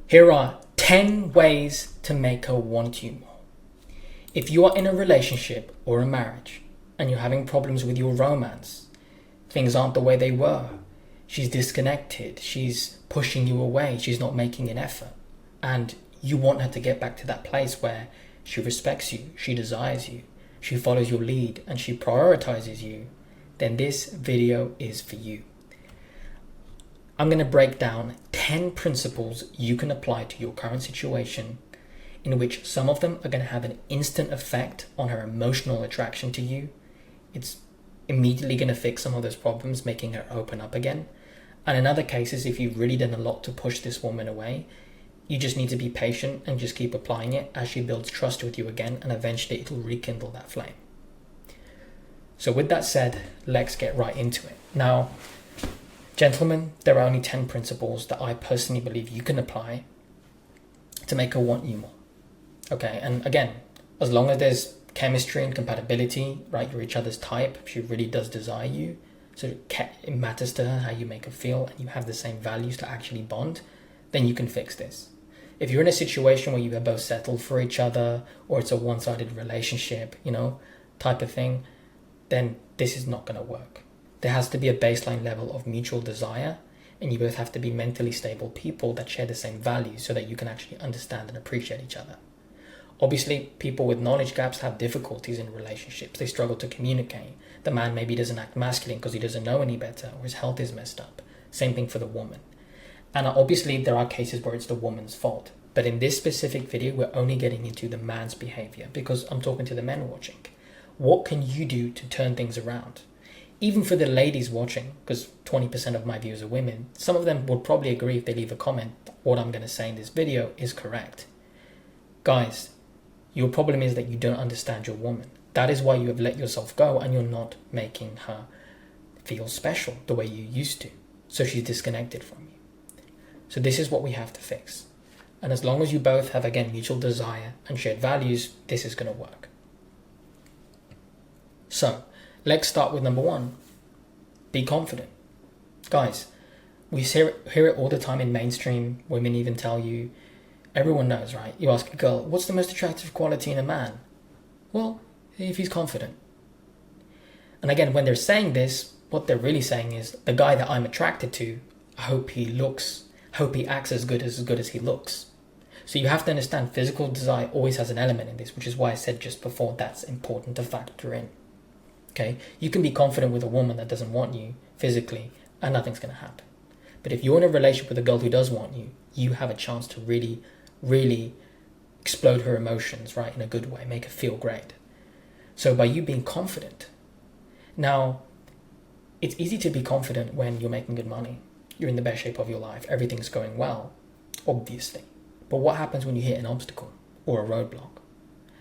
Here are 10 ways to make her want you more. If you are in a relationship or a marriage and you're having problems with your romance, things aren't the way they were, she's disconnected, she's pushing you away, she's not making an effort, and you want her to get back to that place where she respects you, she desires you, she follows your lead, and she prioritizes you, then this video is for you. I'm going to break down 10 principles you can apply to your current situation, in which some of them are going to have an instant effect on her emotional attraction to you. It's immediately going to fix some of those problems, making her open up again. And in other cases, if you've really done a lot to push this woman away, you just need to be patient and just keep applying it as she builds trust with you again, and eventually it'll rekindle that flame. So with that said, let's get right into it. Now, gentlemen, there are only 10 principles that I personally believe you can apply to make her want you more. Okay, and again, as long as there's chemistry and compatibility, right, you're each other's type, she really does desire you, so it matters to her how you make her feel, and you have the same values to actually bond, then you can fix this. If you're in a situation where you have both settled for each other, or it's a one-sided relationship, type of thing, then this is not going to work. There has to be a baseline level of mutual desire, and you both have to be mentally stable people that share the same values so that you can actually understand and appreciate each other. Obviously, people with knowledge gaps have difficulties in relationships. They struggle to communicate. The man maybe doesn't act masculine because he doesn't know any better, or his health is messed up. Same thing for the woman. And obviously, there are cases where it's the woman's fault. But in this specific video, we're only getting into the man's behavior because I'm talking to the men watching. What can you do to turn things around? Even for the ladies watching, because 20% of my viewers are women, some of them would probably agree if they leave a comment that what I'm going to say in this video is correct. Guys, your problem is that you don't understand your woman. That is why you have let yourself go and you're not making her feel special the way you used to. So she's disconnected from you. So this is what we have to fix. And as long as you both have, again, mutual desire and shared values, this is going to work. So let's start with number 1. Be confident. Guys, we hear it all the time in mainstream. Women even tell you, everyone knows, right? You ask a girl, what's the most attractive quality in a man? Well, if he's confident. And again, when they're saying this, what they're really saying is, the guy that I'm attracted to, I hope he acts as good as he looks. So you have to understand physical desire always has an element in this, which is why I said just before that's important to factor in. Okay? You can be confident with a woman that doesn't want you physically and nothing's going to happen. But if you're in a relationship with a girl who does want you, you have a chance to really explode her emotions, right, in a good way, make her feel great. So by you being confident, now it's easy to be confident when you're making good money, you're in the best shape of your life, everything's going well, obviously. But what happens when you hit an obstacle or a roadblock?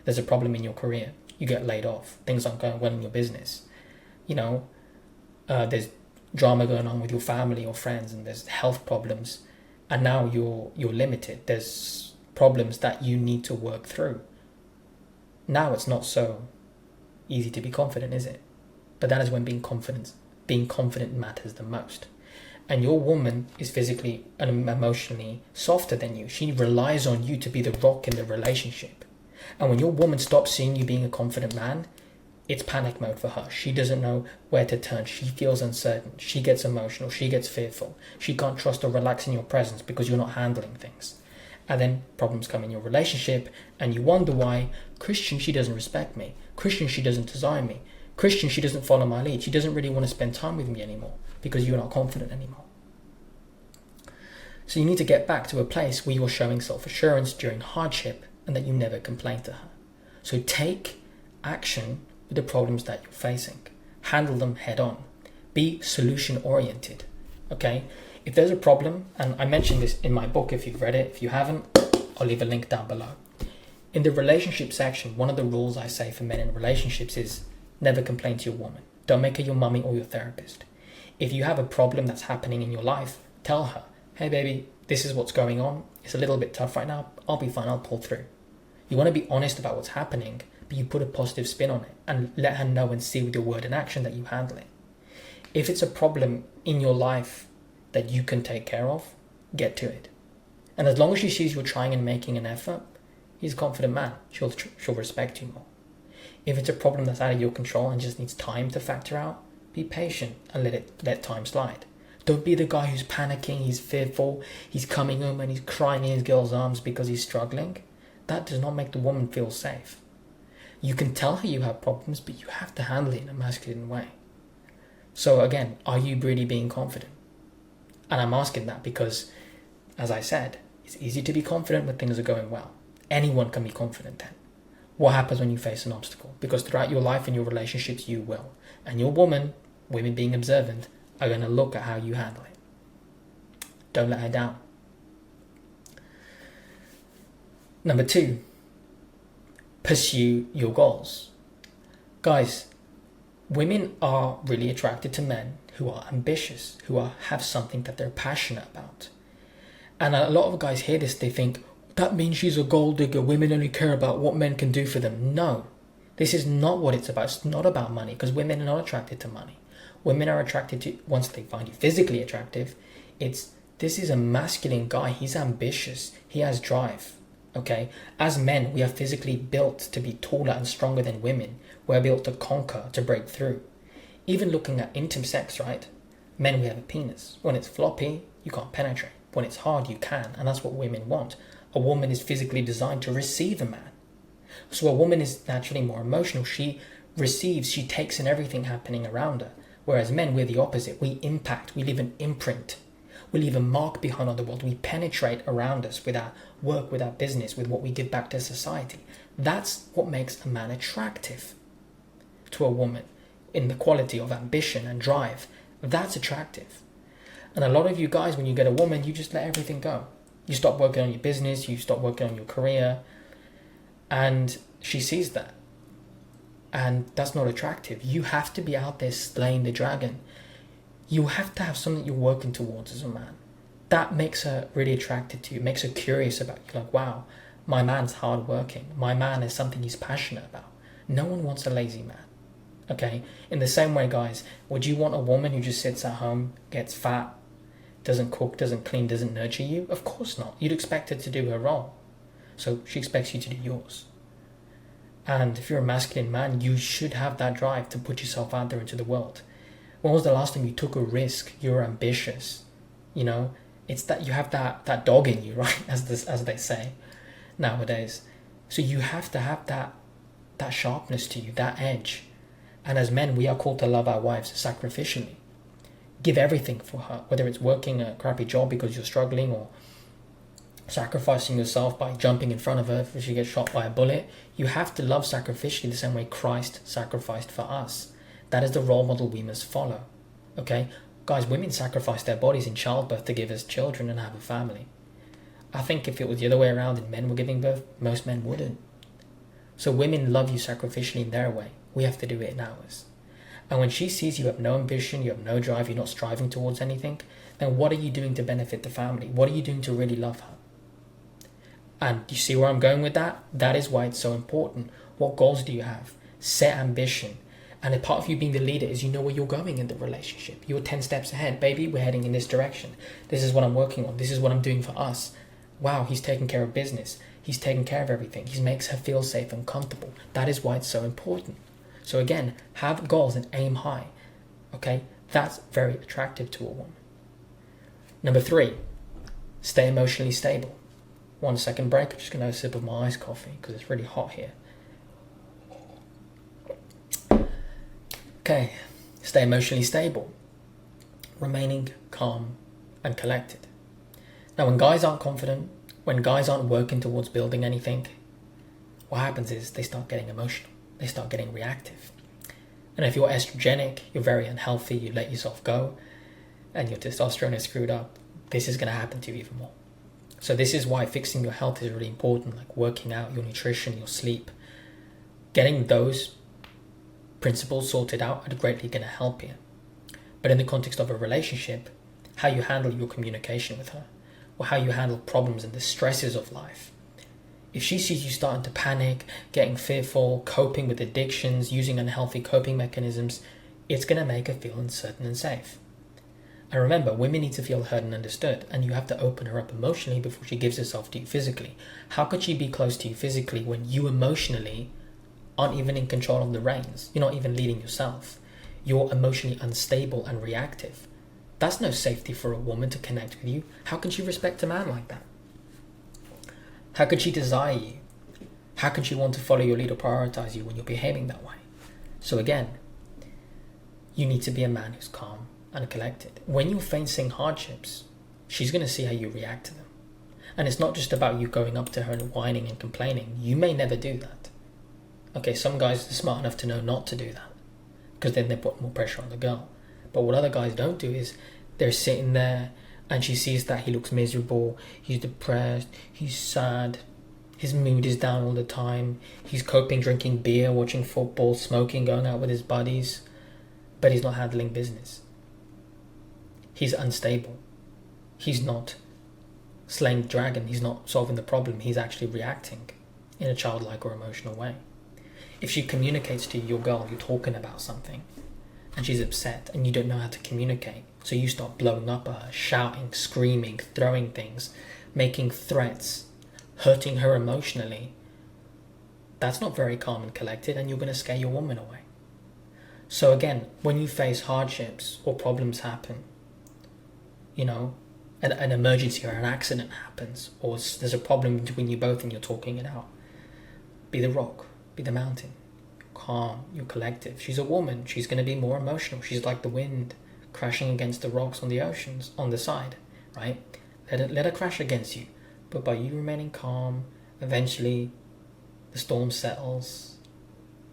There's a problem in your career, you get laid off, things aren't going well in your business, there's drama going on with your family or friends, and there's health problems, and now you're limited. There's problems that you need to work through. Now it's not so easy to be confident, is it? But that is when being confident matters the most. And your woman is physically and emotionally softer than you. She relies on you to be the rock in the relationship. And when your woman stops seeing you being a confident man, it's panic mode for her. She doesn't know where to turn. She feels uncertain. She gets emotional. She gets fearful. She can't trust or relax in your presence because you're not handling things. And then problems come in your relationship and you wonder why. Christian, she doesn't respect me. Christian, she doesn't desire me. Christian, she doesn't follow my lead. She doesn't really want to spend time with me anymore because you're not confident anymore. So you need to get back to a place where you're showing self-assurance during hardship and that you never complain to her. So take action with the problems that you're facing. Handle them head on. Be solution oriented. Okay? If there's a problem, and I mentioned this in my book if you've read it, if you haven't, I'll leave a link down below. In the relationship section, one of the rules I say for men in relationships is never complain to your woman. Don't make her your mummy or your therapist. If you have a problem that's happening in your life, tell her, hey baby, this is what's going on. It's a little bit tough right now. I'll be fine. I'll pull through. You want to be honest about what's happening, but you put a positive spin on it and let her know and see with your word and action that you handle it. If it's a problem in your life that you can take care of, get to it. And as long as she sees you're trying and making an effort, he's a confident man. She'll respect you more. If it's a problem that's out of your control and just needs time to factor out, be patient and let time slide. Don't be the guy who's panicking, he's fearful, he's coming home and he's crying in his girl's arms because he's struggling. That does not make the woman feel safe. You can tell her you have problems, but you have to handle it in a masculine way. So again, are you really being confident? And I'm asking that because, as I said, it's easy to be confident when things are going well. Anyone can be confident then. What happens when you face an obstacle? Because throughout your life and your relationships, you will. And your women being observant, are going to look at how you handle it. Don't let her down. Number 2, pursue your goals. Guys, women are really attracted to men who are ambitious, who have something that they're passionate about. And a lot of guys hear this, they think, that means she's a gold digger, women only care about what men can do for them. No, this is not what it's about. It's not about money, because women are not attracted to money. Women are attracted to, once they find you physically attractive, this is a masculine guy, he's ambitious, he has drive, okay? As men, we are physically built to be taller and stronger than women. We're built to conquer, to break through. Even looking at intimate sex, right? Men, we have a penis. When it's floppy, you can't penetrate. When it's hard, you can, and that's what women want. A woman is physically designed to receive a man. So a woman is naturally more emotional. She receives, she takes in everything happening around her. Whereas men, we're the opposite. We impact, we leave an imprint. We leave a mark behind on the world. We penetrate around us with our work, with our business, with what we give back to society. That's what makes a man attractive to a woman, in the quality of ambition and drive. That's attractive. And a lot of you guys, when you get a woman, you just let everything go. You stop working on your business, you stop working on your career, and she sees that. And that's not attractive. You have to be out there slaying the dragon. You have to have something you're working towards as a man. That makes her really attracted to you, makes her curious about you. Like, wow, my man's hardworking. My man is something he's passionate about. No one wants a lazy man. Okay? In the same way, guys, would you want a woman who just sits at home, gets fat, doesn't cook, doesn't clean, doesn't nurture you? Of course not. You'd expect her to do her role. So she expects you to do yours. And if you're a masculine man, you should have that drive to put yourself out there into the world. When was the last time you took a risk? You're ambitious. You know, it's that you have that dog in you, right? As they say nowadays. So you have to have that sharpness to you, that edge. And as men, we are called to love our wives sacrificially. Give everything for her, whether it's working a crappy job because you're struggling, or sacrificing yourself by jumping in front of her if she gets shot by a bullet. You have to love sacrificially the same way Christ sacrificed for us. That is the role model we must follow. Okay? Guys, women sacrifice their bodies in childbirth to give us children and have a family. I think if it was the other way around and men were giving birth, most men wouldn't. So women love you sacrificially in their way. We have to do it in ours. And when she sees you have no ambition, you have no drive, you're not striving towards anything, then what are you doing to benefit the family? What are you doing to really love her? And you see where I'm going with that? That is why it's so important. What goals do you have? Set ambition. And a part of you being the leader is you know where you're going in the relationship. You're 10 steps ahead. Baby, we're heading in this direction. This is what I'm working on. This is what I'm doing for us. Wow, he's taking care of business. He's taking care of everything. He makes her feel safe and comfortable. That is why it's so important. So again, have goals and aim high. Okay? That's very attractive to a woman. Number 3, stay emotionally stable. 1 second break. I'm just going to have a sip of my iced coffee because it's really hot here. Okay, stay emotionally stable. Remaining calm and collected. Now, when guys aren't confident, when guys aren't working towards building anything, what happens is they start getting emotional. They start getting reactive. And if you're estrogenic, you're very unhealthy, you let yourself go, and your testosterone is screwed up, this is going to happen to you even more. So this is why fixing your health is really important, like working out, your nutrition, your sleep. Getting those principles sorted out are greatly going to help you. But in the context of a relationship, how you handle your communication with her, or how you handle problems and the stresses of life. If she sees you starting to panic, getting fearful, coping with addictions, using unhealthy coping mechanisms, it's going to make her feel uncertain and safe. And remember, women need to feel heard and understood, and you have to open her up emotionally before she gives herself to you physically. How could she be close to you physically when you emotionally aren't even in control of the reins? You're not even leading yourself. You're emotionally unstable and reactive. That's no safety for a woman to connect with you. How can she respect a man like that? How could she desire you? How can she want to follow your lead or prioritize you when you're behaving that way? So again, you need to be a man who's calm and collected. When you're facing hardships, she's going to see how you react to them. And it's not just about you going up to her and whining and complaining. You may never do that. Okay, some guys are smart enough to know not to do that, because then they put more pressure on the girl. But what other guys don't do is they're sitting there and she sees that he looks miserable, he's depressed, he's sad, his mood is down all the time, he's coping drinking beer, watching football, smoking, going out with his buddies, but he's not handling business. He's unstable. He's not slaying the dragon. He's not solving the problem. He's actually reacting in a childlike or emotional way. If she communicates to your girl, you're talking about something, and she's upset, and you don't know how to communicate, so you start blowing up at her, shouting, screaming, throwing things, making threats, hurting her emotionally, that's not very calm and collected, and you're going to scare your woman away. So again, when you face hardships or problems happen, an emergency or an accident happens, or there's a problem between you both and you're talking it out, be the rock, be the mountain. You're calm, you're collective. She's a woman, she's going to be more emotional. She's like the wind crashing against the rocks on the oceans, on the side, right? Let her crash against you. But by you remaining calm, eventually the storm settles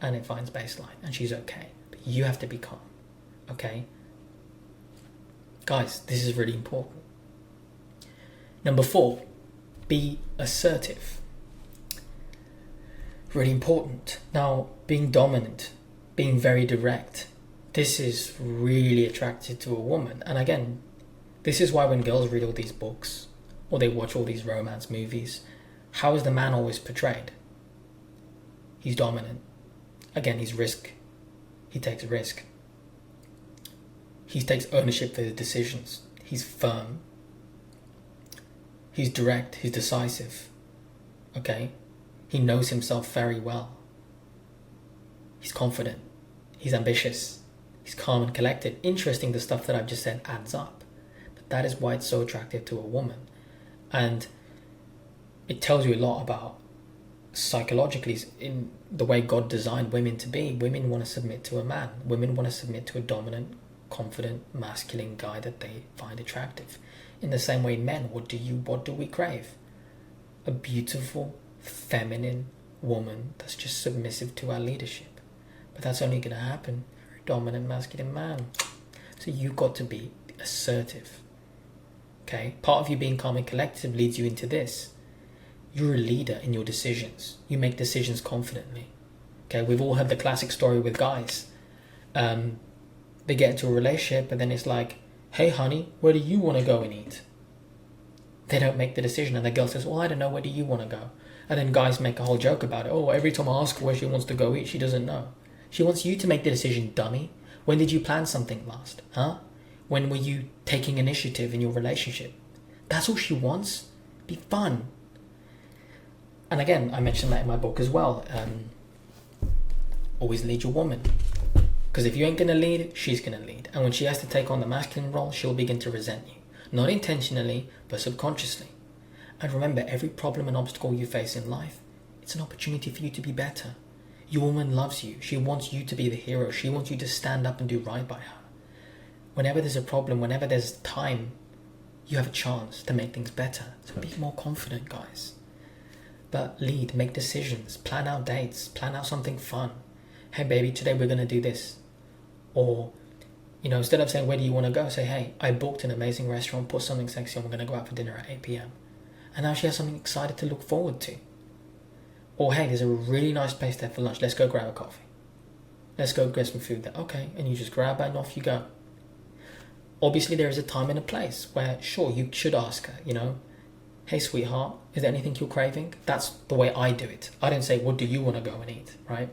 and it finds baseline and she's okay. But you have to be calm, okay? Guys, this is really important. Number 4, be assertive. Really important. Now, being dominant, being very direct, this is really attractive to a woman. And again, this is why when girls read all these books or they watch all these romance movies, how is the man always portrayed? He's dominant. Again, he's risk. He takes risk. He takes ownership for his decisions. He's firm. He's direct. He's decisive. Okay? He knows himself very well. He's confident. He's ambitious. He's calm and collected. Interesting, the stuff that I've just said adds up. But that is why it's so attractive to a woman. And it tells you a lot about psychologically in the way God designed women to be. Women want to submit to a man. Women want to submit to a dominant, confident, masculine guy that they find attractive. In the same way, men, what do we crave? A beautiful, feminine woman that's just submissive to our leadership. But that's only going to happen for a dominant, masculine man. So you've got to be assertive. Okay? Part of you being calm and collective leads you into this. You're a leader in your decisions. You make decisions confidently. Okay? We've all heard the classic story with guys. They get into a relationship and then it's like, hey honey, where do you want to go and eat? They don't make the decision and the girl says, well, I don't know, where do you want to go? And then guys make a whole joke about it. Oh, every time I ask her where she wants to go eat, she doesn't know. She wants you to make the decision, dummy. When did you plan something last? Huh? When were you taking initiative in your relationship? That's all she wants. Be fun. And again, I mentioned that in my book as well. Always lead your woman. Because if you ain't going to lead, she's going to lead. And when she has to take on the masculine role, she'll begin to resent you. Not intentionally, but subconsciously. And remember, every problem and obstacle you face in life, it's an opportunity for you to be better. Your woman loves you. She wants you to be the hero. She wants you to stand up and do right by her. Whenever there's a problem, whenever there's time, you have a chance to make things better. So be more confident, guys. But lead, make decisions, plan out dates, plan out something fun. Hey baby, today we're going to do this. Or, instead of saying, where do you want to go? Say, hey, I booked an amazing restaurant, put something sexy on, we're going to go out for dinner at 8 p.m. And now she has something excited to look forward to. Or, hey, there's a really nice place there for lunch. Let's go grab a coffee. Let's go get some food there. Okay, and you just grab that and off you go. Obviously, there is a time and a place where, sure, you should ask her, hey, sweetheart, is there anything you're craving? That's the way I do it. I don't say, what do you want to go and eat, right?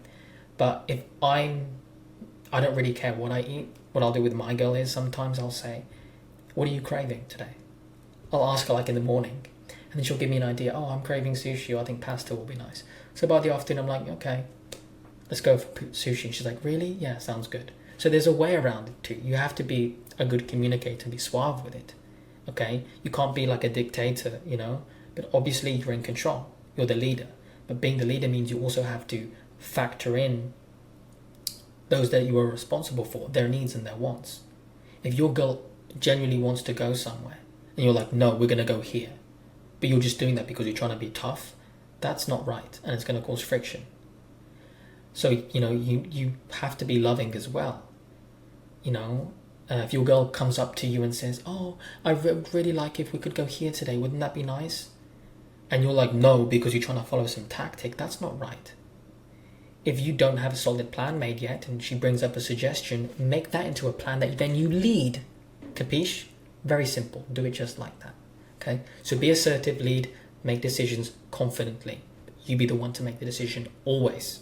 But if I don't really care what I eat. What I'll do with my girl is sometimes I'll say, what are you craving today? I'll ask her like in the morning, and then she'll give me an idea. Oh, I'm craving sushi, or I think pasta will be nice. So by the afternoon, I'm like, okay, let's go for sushi. She's like, really? Yeah, sounds good. So there's a way around it too. You have to be a good communicator and be suave with it. Okay? You can't be like a dictator, you know? But obviously you're in control. You're the leader. But being the leader means you also have to factor in those that you are responsible for, their needs and their wants. If your girl genuinely wants to go somewhere, and you're like, no, we're going to go here, but you're just doing that because you're trying to be tough, that's not right, and it's going to cause friction. So, you know, you have to be loving as well. You know, if your girl comes up to you and says, oh, I would really like if we could go here today, wouldn't that be nice? And you're like, no, because you're trying to follow some tactic, that's not right. If you don't have a solid plan made yet and she brings up a suggestion, make that into a plan that then you lead. Capiche? Very simple. Do it just like that. Okay? So be assertive, lead, make decisions confidently. You be the one to make the decision always.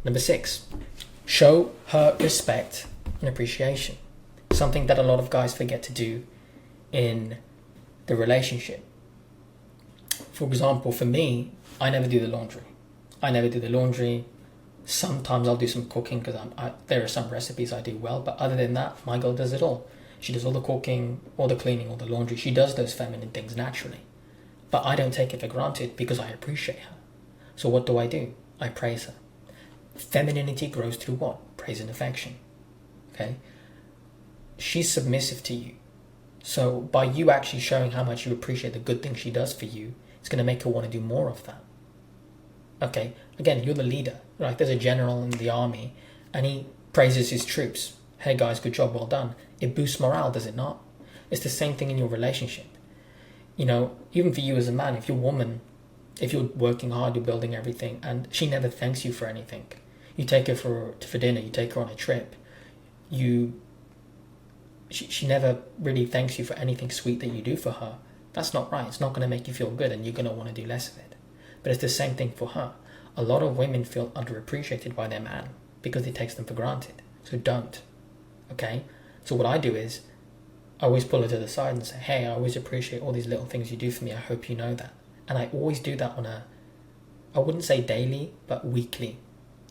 Number 6, show her respect and appreciation. Something that a lot of guys forget to do in the relationship. For example, for me, I never do the laundry. Sometimes I'll do some cooking because there are some recipes I do well, but other than that, my girl does it all. She does all the cooking, all the cleaning, all the laundry. She does those feminine things naturally. But I don't take it for granted because I appreciate her. So what do? I praise her. Femininity grows through what? Praise and affection. Okay? She's submissive to you. So by you actually showing how much you appreciate the good things she does for you, it's going to make her want to do more of that. Okay? Again, you're the leader. Right? There's a general in the army and he praises his troops. Hey guys, good job, well done. It boosts morale, does it not? It's the same thing in your relationship. You know, even for you as a man, if you're working hard, you're building everything, and she never thanks you for anything. You take her for dinner, you take her on a trip. She never really thanks you for anything sweet that you do for her. That's not right. It's not going to make you feel good, and you're going to want to do less of it. But it's the same thing for her. A lot of women feel underappreciated by their man because he takes them for granted. So don't. Okay? So what I do is, I always pull her to the side and say, hey, I always appreciate all these little things you do for me. I hope you know that. And I always do that on I wouldn't say daily, but weekly.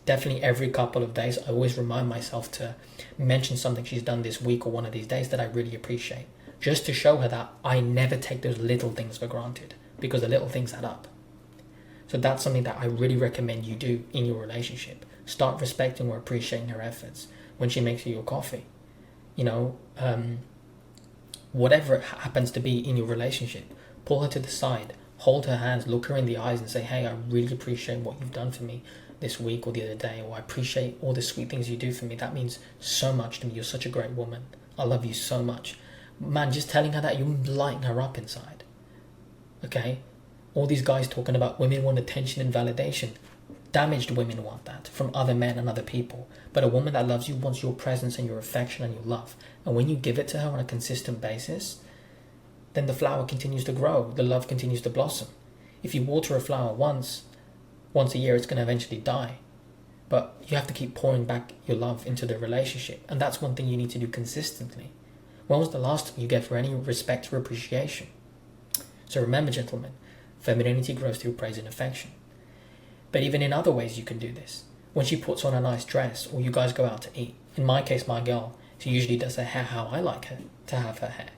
Definitely every couple of days, I always remind myself to mention something she's done this week or one of these days that I really appreciate. Just to show her that I never take those little things for granted, because the little things add up. So that's something that I really recommend you do in your relationship. Start respecting or appreciating her efforts. When she makes you your coffee, you know, whatever it happens to be in your relationship, pull her to the side, hold her hands, look her in the eyes and say, hey, I really appreciate what you've done for me this week or the other day, or I appreciate all the sweet things you do for me. That means so much to me. You're such a great woman. I love you so much. Man, just telling her that, you're lighting her up inside. Okay? All these guys talking about women want attention and validation. Damaged women want that from other men and other people. But a woman that loves you wants your presence and your affection and your love. And when you give it to her on a consistent basis, then the flower continues to grow. The love continues to blossom. If you water a flower once a year, it's going to eventually die. But you have to keep pouring back your love into the relationship. And that's one thing you need to do consistently. When was the last time you gave her any respect or appreciation? So remember, gentlemen, femininity grows through praise and affection. But even in other ways you can do this. When she puts on a nice dress, or you guys go out to eat. In my case, my girl, she usually does her hair how I like her to have her hair.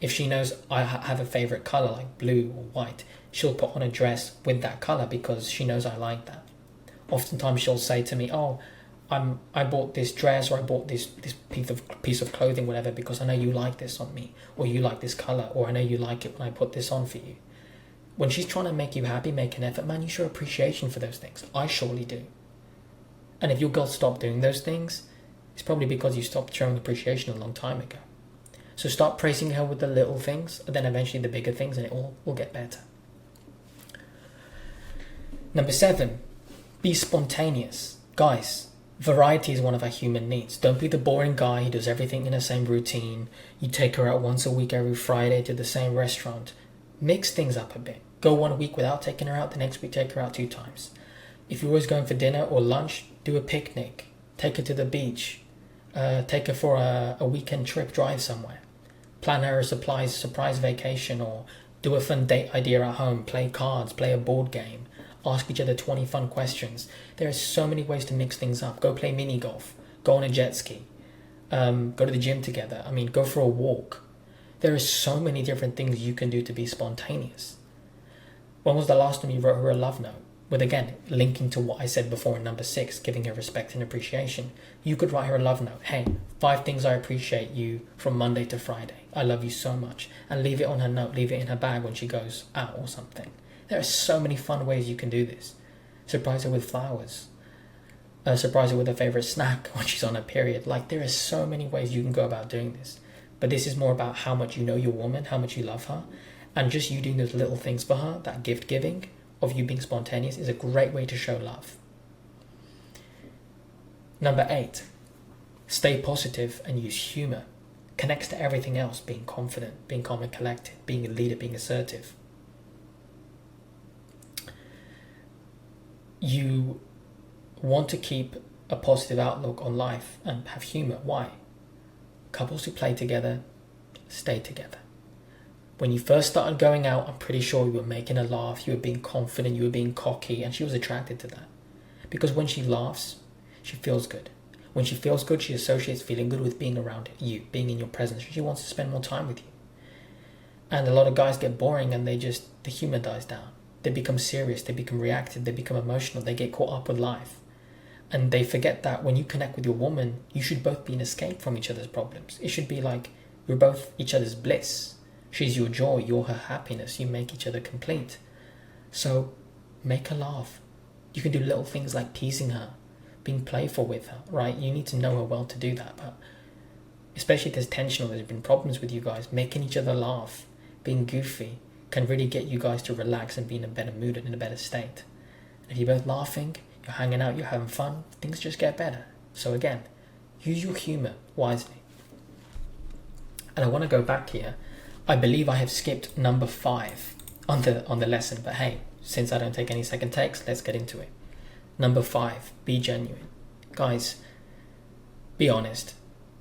If she knows I have a favourite colour like blue or white, she'll put on a dress with that colour because she knows I like that. Oftentimes she'll say to me, oh, I bought this dress, or I bought this piece of clothing, whatever, because I know you like this on me, or you like this colour, or I know you like it when I put this on for you. When she's trying to make you happy, make an effort, man, you show appreciation for those things. I surely do. And if your girl stopped doing those things, it's probably because you stopped showing appreciation a long time ago. So start praising her with the little things, and then eventually the bigger things, and it all will get better. Number 7, be spontaneous. Guys, variety is one of our human needs. Don't be the boring guy who does everything in the same routine. You take her out once a week every Friday to the same restaurant. Mix things up a bit. Go 1 week without taking her out, the next week take her out 2 times. If you're always going for dinner or lunch, do a picnic. Take her to the beach. Take her for a weekend trip, drive somewhere. Plan her a surprise vacation, or do a fun date idea at home. Play cards, play a board game, ask each other 20 fun questions. There are so many ways to mix things up. Go play mini golf, go on a jet ski, go to the gym together. I mean, go for a walk. There are so many different things you can do to be spontaneous. When was the last time you wrote her a love note? With, again, linking to what I said before in number 6, giving her respect and appreciation. You could write her a love note. Hey, 5 things I appreciate you from Monday to Friday. I love you so much. And leave it on her note, leave it in her bag when she goes out or something. There are so many fun ways you can do this. Surprise her with flowers. Surprise her with her favourite snack when she's on her period. Like, there are so many ways you can go about doing this. But this is more about how much you know your woman, how much you love her. And just you doing those little things for her, that gift giving, of you being spontaneous, is a great way to show love. Number 8, stay positive and use humour. Connects to everything else, being confident, being calm and collected, being a leader, being assertive. You want to keep a positive outlook on life and have humour. Why? Couples who play together, stay together. When you first started going out, I'm pretty sure you were making her laugh, you were being confident, you were being cocky, and she was attracted to that. Because when she laughs, she feels good. When she feels good, she associates feeling good with being around you, being in your presence. She wants to spend more time with you. And a lot of guys get boring and the humour dies down. They become serious, they become reactive, they become emotional, they get caught up with life. And they forget that when you connect with your woman, you should both be an escape from each other's problems. It should be like you're both each other's bliss. She's your joy, you're her happiness. You make each other complete. So make her laugh. You can do little things like teasing her, being playful with her, right? You need to know her well to do that. But especially if there's tension or there's been problems with you guys, making each other laugh, being goofy, can really get you guys to relax and be in a better mood and in a better state. And if you're both laughing, you're hanging out, you're having fun, things just get better. So again, use your humour wisely. And I want to go back here. I believe I have skipped number 5 on the lesson, but hey, since I don't take any second takes, let's get into it. Number 5, be genuine. Guys, be honest,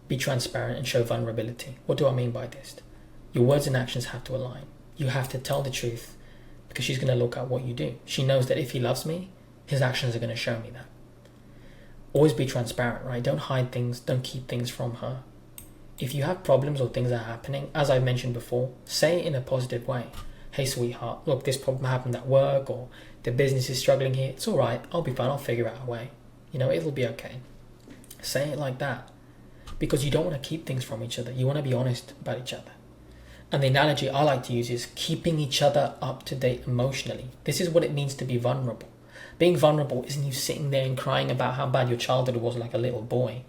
be transparent and show vulnerability. What do I mean by this? Your words and actions have to align. You have to tell the truth because she's going to look at what you do. She knows that if he loves me, his actions are going to show me that. Always be transparent, right? Don't hide things, don't keep things from her. If you have problems or things are happening, as I mentioned before, say it in a positive way. Hey sweetheart, look, this problem happened at work, or the business is struggling here. It's alright, I'll be fine, I'll figure out a way. It'll be okay. Say it like that. Because you don't want to keep things from each other. You want to be honest about each other. And the analogy I like to use is keeping each other up to date emotionally. This is what it means to be vulnerable. Being vulnerable isn't you sitting there and crying about how bad your childhood was like a little boy.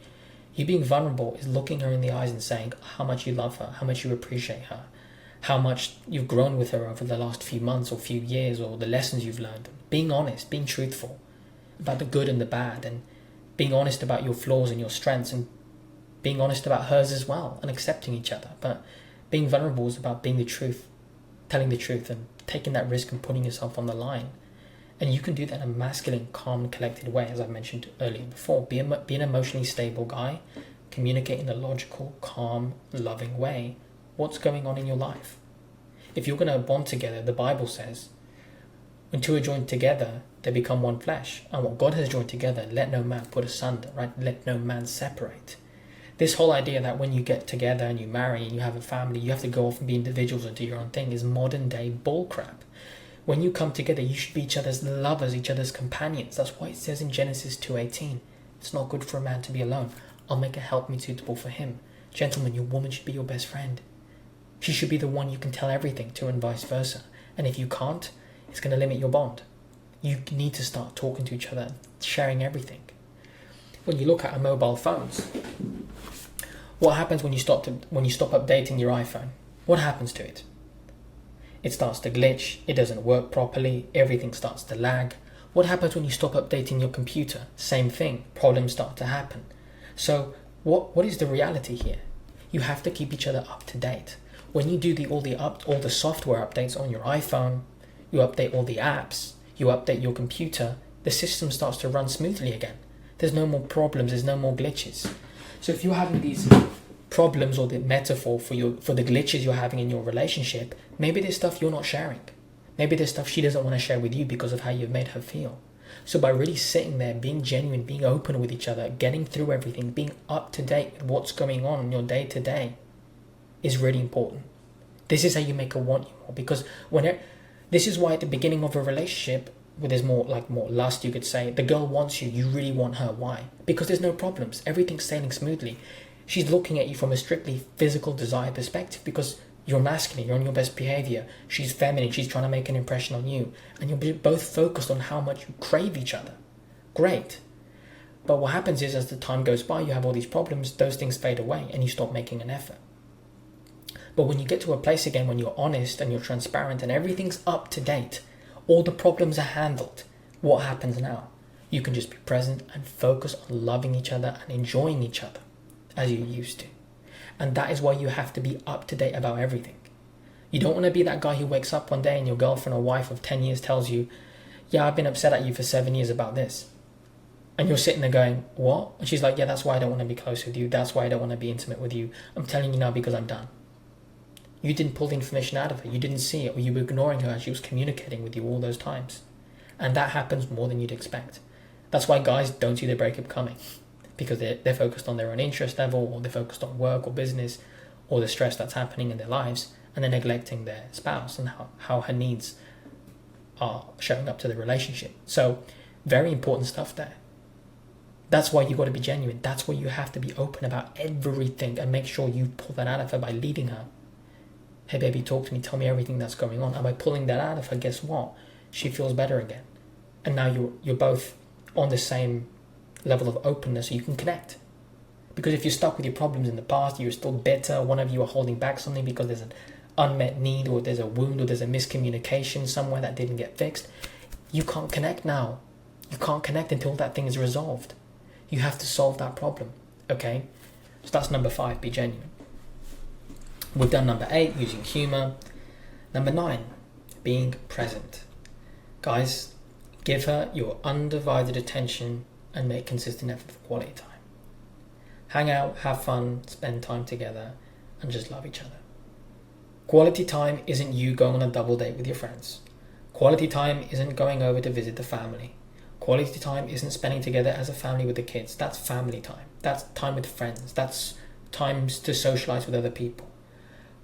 You being vulnerable is looking her in the eyes and saying how much you love her, how much you appreciate her, how much you've grown with her over the last few months or few years, or the lessons you've learned. Being honest, being truthful about the good and the bad, and being honest about your flaws and your strengths, and being honest about hers as well, and accepting each other. But being vulnerable is about being the truth, telling the truth, and taking that risk and putting yourself on the line. And you can do that in a masculine, calm, collected way, as I mentioned earlier before. Be an emotionally stable guy. Communicate in a logical, calm, loving way what's going on in your life. If you're going to bond together, the Bible says, when two are joined together, they become one flesh. And what God has joined together, let no man put asunder, right? Let no man separate. This whole idea that when you get together and you marry and you have a family, you have to go off and be individuals and do your own thing is modern day bullcrap. When you come together, you should be each other's lovers, each other's companions. That's why it says in Genesis 2:18, it's not good for a man to be alone. I'll make a helpmeet suitable for him. Gentlemen, your woman should be your best friend. She should be the one you can tell everything to, and vice versa. And if you can't, it's going to limit your bond. You need to start talking to each other, sharing everything. When you look at our mobile phones, what happens when you stop updating your iPhone? What happens to it? It starts to glitch, it doesn't work properly, everything starts to lag. What happens when you stop updating your computer? Same thing, problems start to happen. So what is the reality here? You have to keep each other up to date. When you do all the software updates on your iPhone, you update all the apps, you update your computer, the system starts to run smoothly again. There's no more problems, there's no more glitches. So if you're having these problems or the metaphor for the glitches you're having in your relationship, maybe there's stuff you're not sharing. Maybe there's stuff she doesn't want to share with you because of how you've made her feel. So by really sitting there, being genuine, being open with each other, getting through everything, being up to date with what's going on in your day to day is really important. This is how you make her want you more, because this is why at the beginning of a relationship, where there's more lust, you could say, the girl wants you, you really want her. Why? Because there's no problems. Everything's sailing smoothly. She's looking at you from a strictly physical desire perspective because you're masculine, you're on your best behavior. She's feminine, she's trying to make an impression on you. And you're both focused on how much you crave each other. Great. But what happens is, as the time goes by, you have all these problems, those things fade away and you stop making an effort. But when you get to a place again when you're honest and you're transparent and everything's up to date, all the problems are handled, what happens now? You can just be present and focus on loving each other and enjoying each other as you used to. And that is why you have to be up to date about everything. You don't want to be that guy who wakes up one day and your girlfriend or wife of 10 years tells you, yeah, I've been upset at you for 7 years about this. And you're sitting there going, what? And she's like, yeah, that's why I don't want to be close with you. That's why I don't want to be intimate with you. I'm telling you now because I'm done. You didn't pull the information out of her. You didn't see it, or you were ignoring her as she was communicating with you all those times. And that happens more than you'd expect. That's why guys don't see the breakup coming. Because they're focused on their own interest level, or they're focused on work or business, or the stress that's happening in their lives, and they're neglecting their spouse and how her needs are showing up to the relationship. So, very important stuff there. That's why you got to be genuine. That's why you have to be open about everything and make sure you pull that out of her by leading her. Hey baby, talk to me, tell me everything that's going on. And by pulling that out of her, guess what? She feels better again. And now you're both on the same level of openness so you can connect. Because if you're stuck with your problems in the past, you're still bitter, one of you are holding back something because there's an unmet need, or there's a wound, or there's a miscommunication somewhere that didn't get fixed, you can't connect now. You can't connect until that thing is resolved. You have to solve that problem. Okay? So that's number 5, be genuine. We've done number 8, using humor. Number 9, being present. Guys, give her your undivided attention and make consistent effort for quality time. Hang out, have fun, spend time together, and just love each other. Quality time isn't you going on a double date with your friends. Quality time isn't going over to visit the family. Quality time isn't spending together as a family with the kids. That's family time. That's time with friends. That's times to socialize with other people.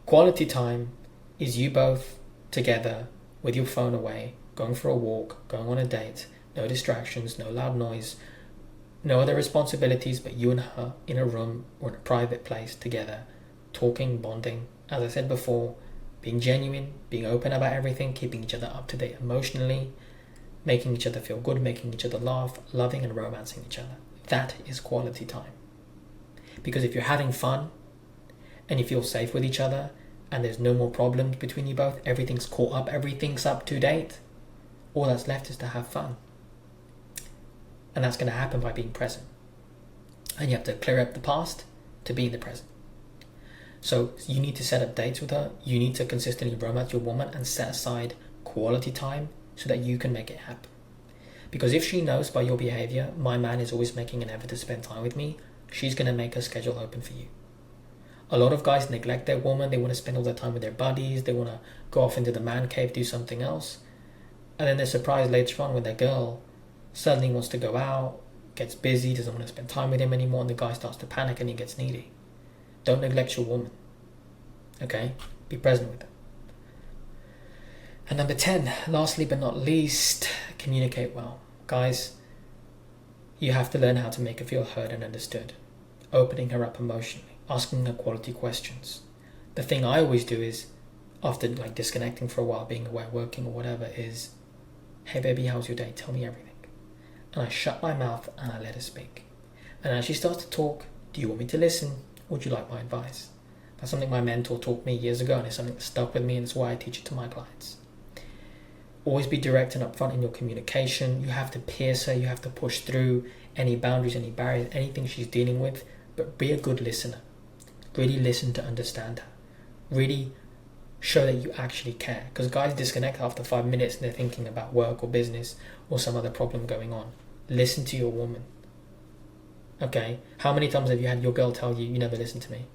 Quality time is you both together with your phone away, going for a walk, going on a date, no distractions, no loud noise, no other responsibilities but you and her in a room or in a private place together, talking, bonding, as I said before, being genuine, being open about everything, keeping each other up to date emotionally, making each other feel good, making each other laugh, loving and romancing each other. That is quality time. Because if you're having fun and you feel safe with each other and there's no more problems between you both, everything's caught up, everything's up to date, all that's left is to have fun. And that's going to happen by being present. And you have to clear up the past to be in the present. So you need to set up dates with her. You need to consistently romance your woman and set aside quality time so that you can make it happen. Because if she knows by your behavior, my man is always making an effort to spend time with me, she's going to make her schedule open for you. A lot of guys neglect their woman. They want to spend all their time with their buddies. They want to go off into the man cave, do something else. And then they're surprised later on when their girl suddenly wants to go out, gets busy, doesn't want to spend time with him anymore, and the guy starts to panic and he gets needy. Don't neglect your woman. Okay? Be present with her. And number 10, lastly but not least, communicate well. Guys, you have to learn how to make her feel heard and understood. Opening her up emotionally, asking her quality questions. The thing I always do is, after disconnecting for a while, being away, working or whatever, is, hey baby, how's your day? Tell me everything. And I shut my mouth and I let her speak. And as she starts to talk, do you want me to listen? Or would you like my advice? That's something my mentor taught me years ago, and it's something that stuck with me, and it's why I teach it to my clients. Always be direct and upfront in your communication. You have to pierce her, you have to push through any boundaries, any barriers, anything she's dealing with, but be a good listener. Really listen to understand her. Really show that you actually care. Because guys disconnect after 5 minutes and they're thinking about work or business or some other problem going on. Listen to your woman. Okay? How many times have you had your girl tell you, you never listen to me?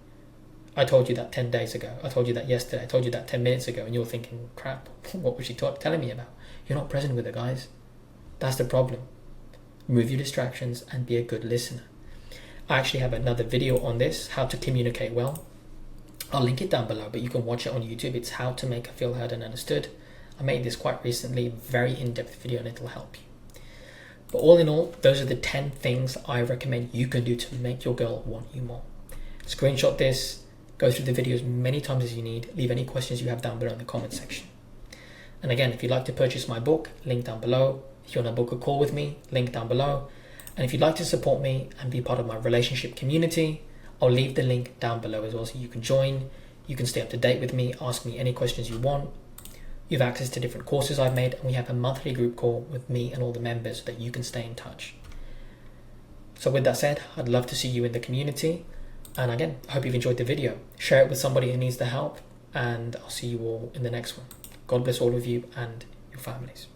I told you that 10 days ago. I told you that yesterday. I told you that 10 minutes ago. And you're thinking, crap, what was she telling me about? You're not present with her, guys. That's the problem. Remove your distractions and be a good listener. I actually have another video on this, how to communicate well. I'll link it down below, but you can watch it on YouTube. It's how to make her feel heard and understood. I made this quite recently, very in-depth video, and it'll help you. But all in all, those are the 10 things I recommend you can do to make your girl want you more. Screenshot this, go through the video as many times as you need, leave any questions you have down below in the comment section. And again, if you'd like to purchase my book, link down below. If you want to book a call with me, link down below. And if you'd like to support me and be part of my relationship community, I'll leave the link down below as well, so you can join, you can stay up to date with me, ask me any questions you want. You have access to different courses I've made, and we have a monthly group call with me and all the members so that you can stay in touch. So with that said, I'd love to see you in the community. And again, I hope you've enjoyed the video. Share it with somebody who needs the help, and I'll see you all in the next one. God bless all of you and your families.